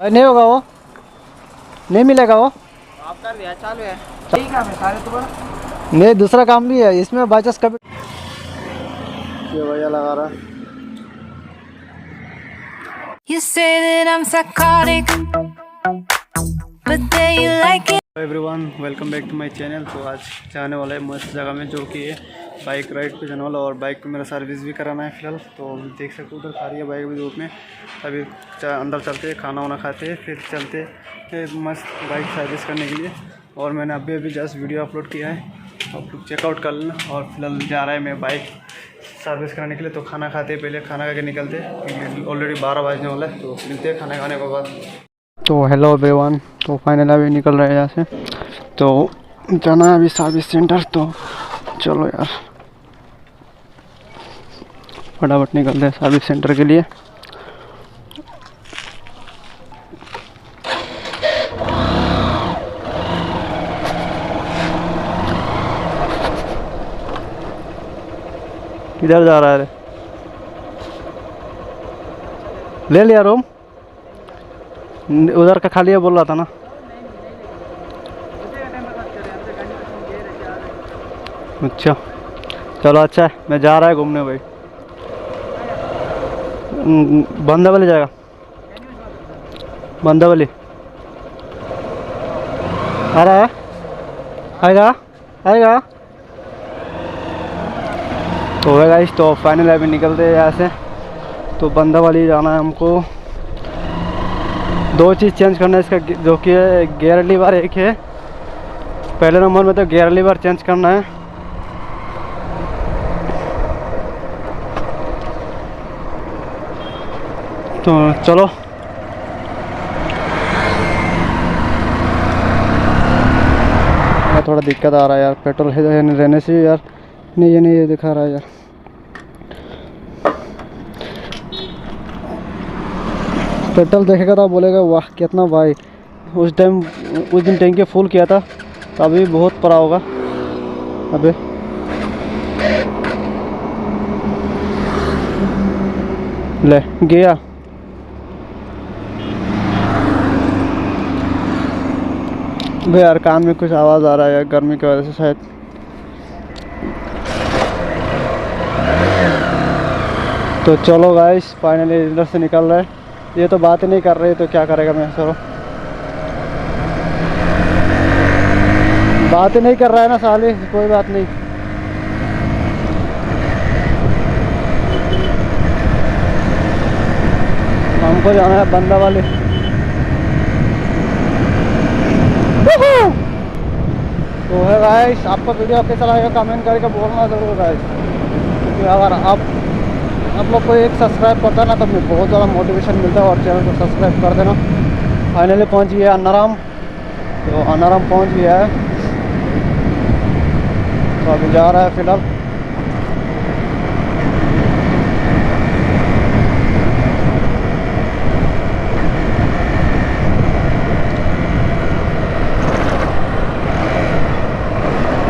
नहीं होगा वो, नहीं मिलेगा वो। आप कर दिया चालू है ठीक है। मैं सारे तो नहीं दूसरा काम भी है इसमें बाईचांस कभी। ये भैया लगा रहा है। You say that I'm psychotic, but then you like it. Everyone welcome back to my channel. तो आज जाने वाला है मस्त जगह में, जो कि है बाइक राइड पे जाने वाला, और बाइक को मेरा सर्विस भी कराना है फ़िलहाल। तो देख सकते हो उधर खा रही है बाइक भी धूप में। अभी अंदर चलते हैं, खाना वाना खाते हैं, फिर चलते हैं मस्त बाइक सर्विस करने के लिए। और मैंने अभी जस्ट वीडियो अपलोड किया है, आप लोग चेकआउट कर लेना। और फिलहाल जा रहा है मैं बाइक सर्विस कराने के लिए। तो खाना खाते पहले, खाना खा के निकलते, ऑलरेडी 12 बजने वाला है। तो मिलते हैं खाना खाने के बाद। तो हेलो एवरीवन, तो फाइनल अभी निकल रहे हैं यहाँ से। तो जाना है अभी सर्विस सेंटर। तो चलो यार फटाफट निकलते हैं सर्विस सेंटर के लिए। किधर जा रहा है रे? ले लिया रूम, उधर का खाली है बोल रहा था ना। अच्छा चलो अच्छा है, मैं जा रहा है घूमने भाई। बंदावली जाएगा, बंदावली आ रहा है, आएगा आएगा। तो है गाइस, तो फाइनल अभी निकलते हैं यहाँ से। तो बंदावली जाना है हमको। दो चीज़ चेंज करना है इसका, जो कि है गियर लीवर एक है, पहले नंबर में तो गियर लीवर चेंज करना है। तो चलो थोड़ा दिक्कत आ रहा है यार, पेट्रोल रहने से यार। नहीं ये दिखा रहा है यार। पेट्रोल देखेगा तो बोलेगा वाह कितना भाई। उस दिन टैंकी फुल किया था, तो अभी बहुत पड़ा होगा। अबे ले गया। भाई यार कान में कुछ आवाज़ आ रहा है यार, गर्मी की वजह से शायद। तो चलो गाइस फाइनली इधर से निकल रहा है। ये तो बात ही नहीं कर रही, तो क्या करेगा मैं। चलो बात ही नहीं कर रहा है ना साली, कोई बात नहीं। हमको जाना है बंदावली। तो है गाइस, आपका वीडियो कैसा लगेगा कमेंट करके बोलना ज़रूर गाइस, क्योंकि अगर आप लोग को एक सब्सक्राइब करता ना, तो मुझे बहुत ज़्यादा मोटिवेशन मिलता है। और चैनल को सब्सक्राइब कर देना। फाइनली पहुंच गया है अन्नाराम। तो अन्नाराम पहुंच गया है, तो अभी जा रहा है फिलहाल।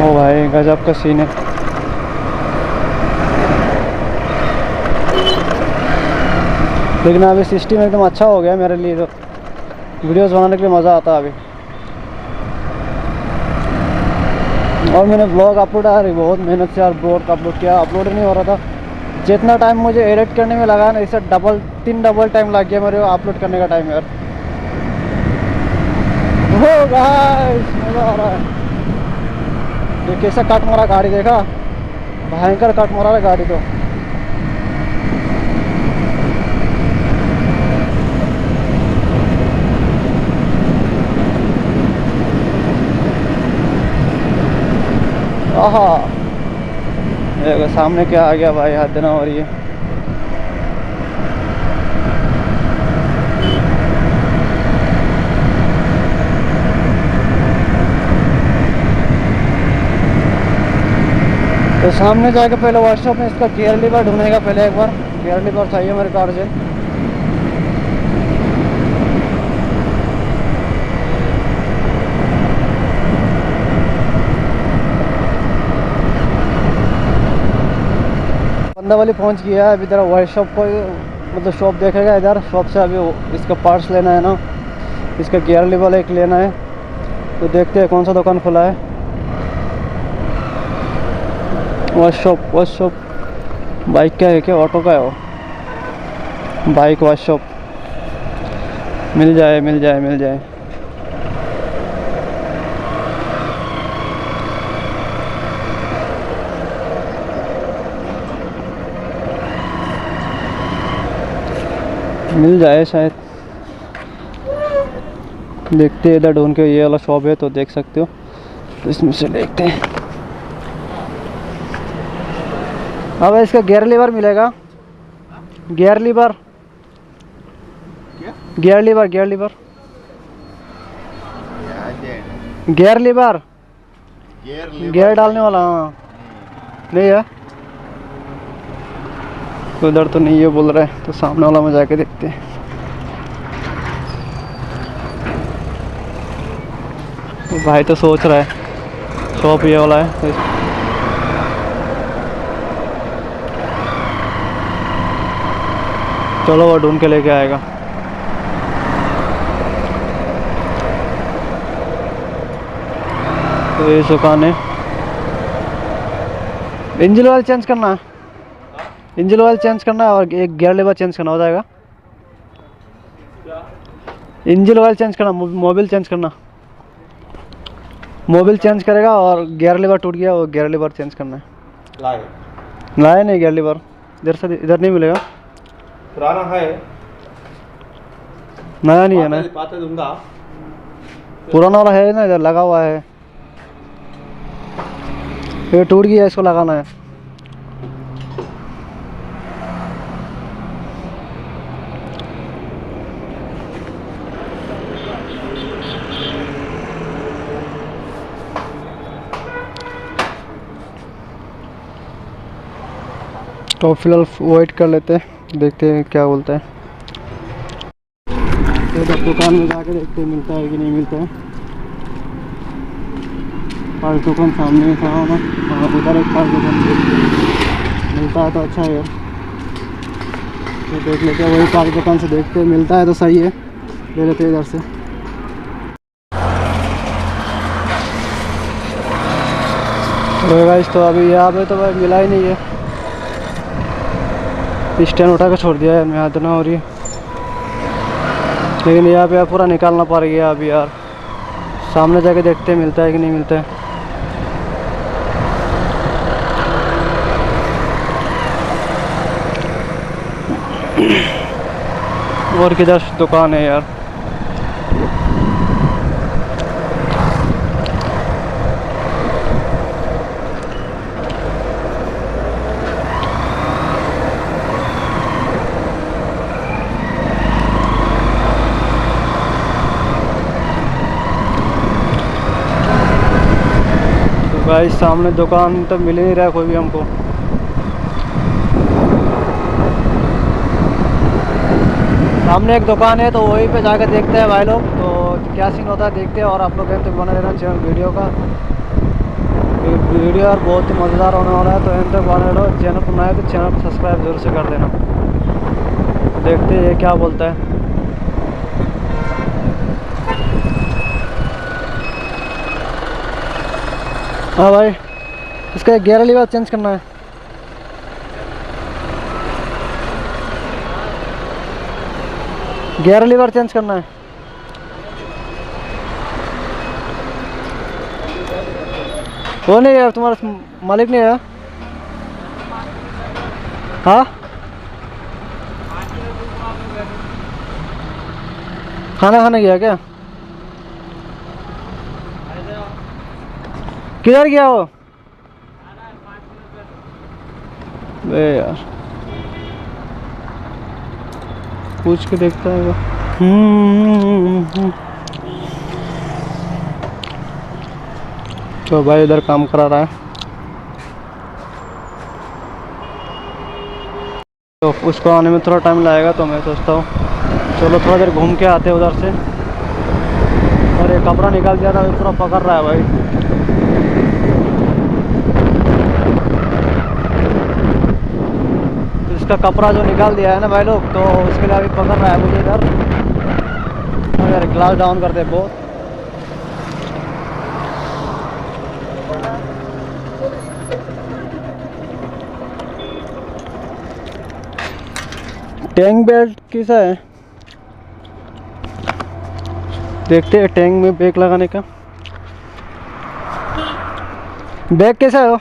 ओ भाई गजब का सीन है। लेकिन अभी सिस्टम एकदम अच्छा हो गया मेरे लिए, तो वीडियोस बनाने के लिए मज़ा आता है अभी। और मैंने ब्लॉग अपलोड बहुत मेहनत से यार ब्लॉग अपलोड किया, अपलोड नहीं हो रहा था। जितना टाइम मुझे एडिट करने में लगा ना, इससे 3 डबल टाइम लग गया मेरे अपलोड करने का टाइम यार। ओ गाइस मज़ा आ रहा है। ये कैसा कट मारा गाड़ी, देखा भयंकर कट मारा है गाड़ी। तो आहा सामने क्या आ गया भाई, हद ना हो रही है। तो सामने जाके पहले वर्कशॉप में इसका गियर लीवर ढूंढेगा पहले। एक बार गियर लीवर चाहिए मेरे कार से। बंदावली पहुंच गया है। अभी इधर वर्कशॉप को मतलब शॉप देखेगा, इधर शॉप से अभी इसका पार्ट्स लेना है ना, इसका गियर लीवर एक लेना है, तो देखते हैं कौन सा दुकान खुला है। वर्कशॉप बाइक का है क्या, ऑटो का है वो? बाइक वर्कशॉप, मिल जाए। मिल जाए शायद, देखते हैं। इधर ढूंढ के ये वाला शॉप है तो देख सकते हो, तो इसमें से देखते हैं। अब इसका गियर लीवर मिलेगा, गियर लीवर गियर डालने वाला। हाँ नहीं है, उधर तो नहीं है बोल रहा है, तो सामने वाला में जाके देखते हैं। भाई तो सोच रहा है शॉप ये वाला है, तो चलो वो ढूंढ के लेके आएगा। तो ये दुकान है। इंजन ऑयल चेंज करना है, इंजन ऑयल चेंज करना है और एक गियर लीवर चेंज करना, हो जाएगा। इंजन ऑयल चेंज करना, मोबिल चेंज करना, मोबिल चेंज करेगा और गियर लीवर टूट गया, वो गियर लीवर चेंज करना है। लाए नहीं गियर लीवर, इधर नहीं मिलेगा, पुराना है, नया नहीं है ना, पुराना वाला है ना, इधर लगा हुआ है। ये टूट गया, इसको लगाना है। तो फिलहाल वेट कर लेते हैं, देखते हैं क्या बोलता है। तो जब दुकान में जाके देखते हैं मिलता है कि नहीं मिलता है। और दुकान सामने था ना, उधर एक पास दुकान मिलता है तो अच्छा है यार, तो देख लेते हैं। वही पास दुकान से देखते हैं, मिलता है तो सही है, ले लेते हैं इधर से। तो गाइस, तो अभी यहाँ पे तो भाई मिला ही नहीं है, स्टैंड उठा के छोड़ दिया है, मेहनत ना हो रही है। लेकिन यहाँ पे पूरा निकालना पड़ गया अभी यार, सामने जाके देखते हैं मिलता है कि नहीं मिलता है। और किधर दुकान है यार, भाई सामने दुकान तो मिल ही नहीं रहा है कोई भी हमको। सामने एक दुकान है, तो वहीं पे जाकर देखते हैं भाई लोग, तो क्या सीन होता है देखते हैं। और आप लोग एंड तक बने रहना चैनल वीडियो का, वीडियो यार बहुत ही मज़ेदार होने वाला है, तो एंड तक बने रहो। चैनल पर नए तो चैनल को सब्सक्राइब जरूर से कर देना। देखते हैं ये क्या बोलता है। हाँ भाई, इसका गियर लीवर चेंज करना है। गियर लीवर चेंज करना है। वो नहीं है, तुम्हारा मालिक नहीं है? हाँ, खाना खाने गया क्या? किधर गया वो? बे यार, पूछ के देखता है वो। तो भाई इधर काम करा रहा है, तो उसको आने में थोड़ा टाइम लगेगा। तो मैं सोचता हूँ चलो थोड़ा देर घूम के आते हैं उधर से। और ये कपड़ा निकाल दिया था, पूरा पकड़ रहा है भाई। इसका कपड़ा जो निकाल दिया है ना भाई लोग, तो उसके लिए अभी पकड़ रहा है मुझे इधर। और यार ग्लास डाउन करते हैं बहुत। टैंक बेल्ट कैसा है देखते हैं। टैंक में ब्रेक लगाने का बैग कैसा है वो?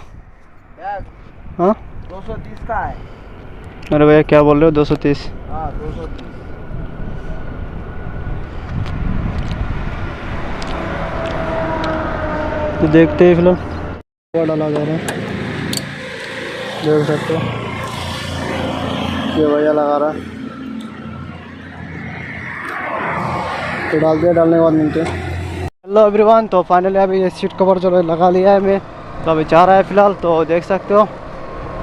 हाँ 230 का है। अरे भैया क्या बोल रहे हो 230? हाँ 230। तो देखते हैं फिलहाल क्या डाला जा रहा है। देख सकते हो ये भैया लगा रहा है। तो डाल दिया, डालने के बाद मिलते हैं। हेलो एवरीवन, तो फाइनली अभी ये सीट कवर जो लगा लिया है मैं, तो अभी जा रहा है फिलहाल। तो देख सकते हो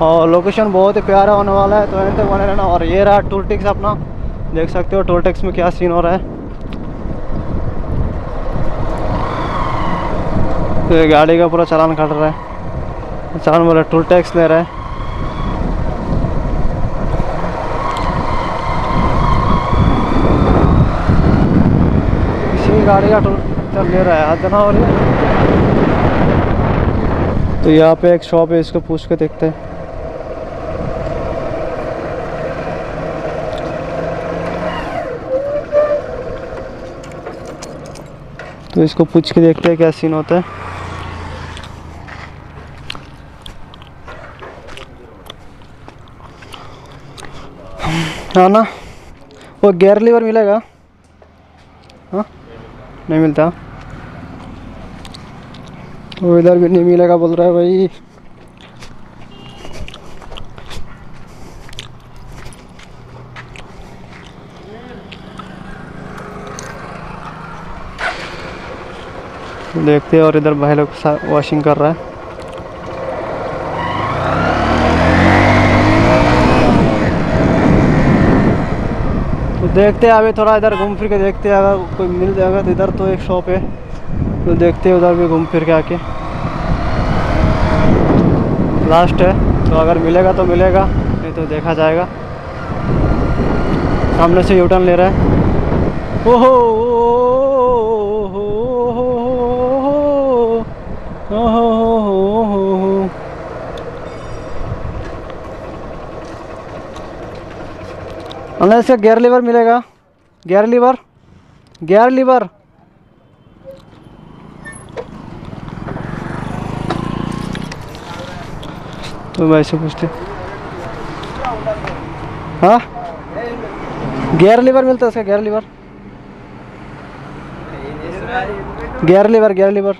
और लोकेशन बहुत ही प्यारा होने वाला है, तो एंड तक बने रहना। और ये रहा टोल टैक्स अपना, देख सकते हो टोल टैक्स में क्या सीन हो रहा है। तो ये गाड़ी का पूरा चालान काट रहा है, चालान बोला टोल टैक्स ले रहा है। इसी गाड़ी का टोल ले रहा है, हद ना हो रही है। तो यहाँ पे एक शॉप है, इसको पूछ के देखते हैं। तो इसको पूछ के देखते हैं क्या सीन होता है। हाँ ना, वो गियर लीवर मिलेगा? हाँ नहीं मिलता, वो इधर भी नहीं मिलेगा बोल रहा है भाई। देखते हैं। और इधर भाई लोग वॉशिंग कर रहा है। तो देखते हैं अभी थोड़ा इधर घूम फिर के देखते हैं, अगर कोई मिल जाएगा तो। इधर तो एक शॉप है, तो देखते हैं उधर भी घूम फिर के आके। लास्ट है, तो अगर मिलेगा तो मिलेगा, नहीं तो देखा जाएगा। सामने से यूटर्न ले रहा है। ओहो अंदर इसका गियर लीवर मिलेगा? Gear lever, gear lever. तो भाई से पूछते। हाँ गियर लीवर मिलता है इसका? Gear lever, gear lever, gear lever.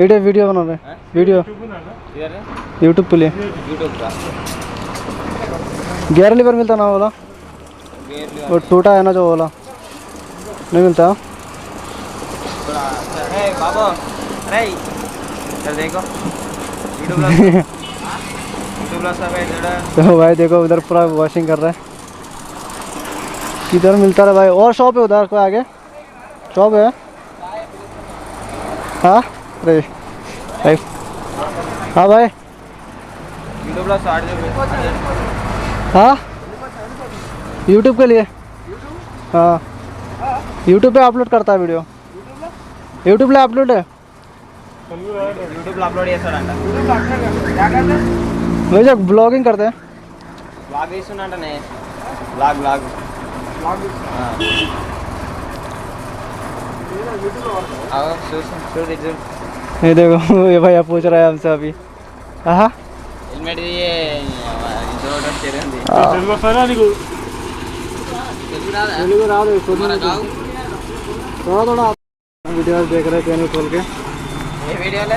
ये वीडियो बना रहे, वीडियो यूट्यूब पे लिए। गियर लीवर मिलता ना बोला? वो टूटा है ना जो बोला, नहीं मिलता? बाबू अरे देखो तो भाई देखो उधर पूरा वॉशिंग कर रहा है। किधर मिलता है भाई? और शॉप है उधर को आगे, शॉप है। हाँ अरे भाई, हाँ भाई, हाँ यूट्यूब के लिए। हाँ यूट्यूब पे अपलोड करता है वीडियो, यूट्यूब पे अपलोड है। यूट्यूब अपलोड वैसे ब्लॉगिंग करते हैं। బ్లాగ్ చేస్తున్నట్టనే బ్లాగ్ ये देखो ये भैया पूछ रहा है हमसे अभी। हाँ हेलमेट ये थोड़ा थोड़ा वीडियो देख रहे हैं चैनल खोल के। ये वीडियो ले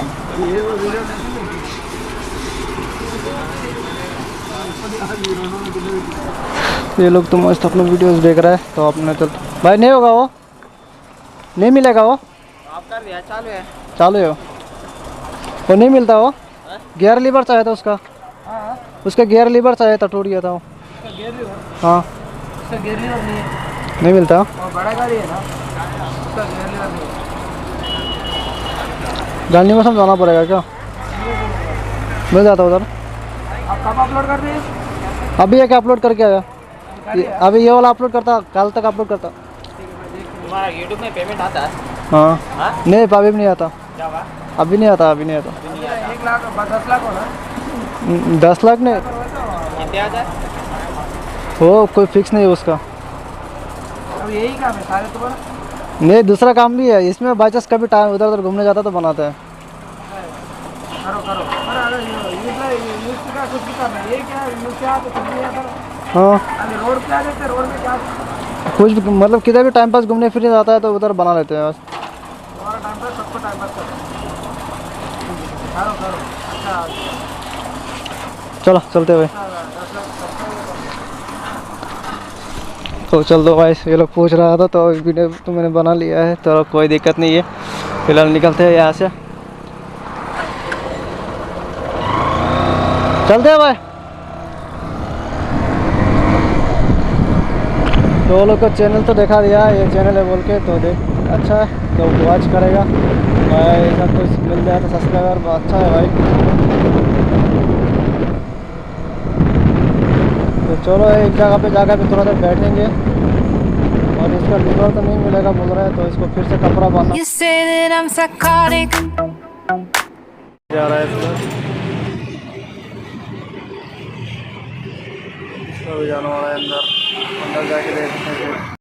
ये लोग तो मस्त अपना वीडियोस देख रहा है। तो अपने चल भाई नहीं होगा, वो नहीं मिलेगा। वो आप कर दिया, चालू है, चालू है वो नहीं मिलता। वो गियर लीवर चाहिए था उसका, उसका गियर लीवर चाहिए था, टूट गया था वो। हाँ उसका गियर लीवर नहीं मिलता। और बड़ा गाड़ी है ना, उसका गियर लीवर नहीं। गांधी में जाना पड़ेगा क्या? मिल जाता उधर। आप कब अपलोड कर रहे हैं? अभी एक अपलोड करके आया, अभी ये वाला अपलोड करता, कल तक अपलोड करता। तुम्हारा यूट्यूब में पेमेंट आता है? हाँ हाँ? नहीं अभी भी नहीं आता, क्या हुआ? अभी नहीं आता, अभी नहीं आता। 1 लाख 10 लाख हो ना? 10 लाख नहीं, कितने आ जाए? वो कोई फिक्स नहीं है उसका। अब यही काम है सारे तुम्हारा? नहीं दूसरा काम भी है इसमें, बाई चांस कभी टाइम उधर उधर घूमने जाता तो बनाते हैं। करो करो। अरे यूज का कुछ भी करना है, ये क्या यूज से आप कुछ नहीं आता? हाँ अरे रोड पे आ जाते, रोड में क्या कुछ भी मतलब किधर भी टाइम पास घूमने फिरने जाता है तो उधर बना लेते हैं बस। तुम्हारा टाइम पास, सबको टाइम पास करो। करो करो। अच्छा चलो चलते हुए 10 लाख तो चल दो भाई, ये लोग पूछ रहा था तो वीडियो तो मैंने बना लिया है, तो कोई दिक्कत नहीं है। फिलहाल निकलते हैं यहाँ से, चलते हैं भाई। तो वो लोग को चैनल तो दिखा दिया है, ये चैनल है बोल के, तो देख अच्छा है तो वॉच करेगा भाई, ऐसा कुछ मिल जाए तो सब्सक्राइबर अच्छा है भाई। तो चलो एक जगह पे जाकर भी थोड़ा देर बैठेंगे, और इसका लिवर तो नहीं मिलेगा बोल रहा है, तो इसको फिर से कपड़ा बांधना You say that I'm psychotic. जा रहा है इसका। इसका भी जाने वाला है अंदर, अंदर जाके देखते हैं।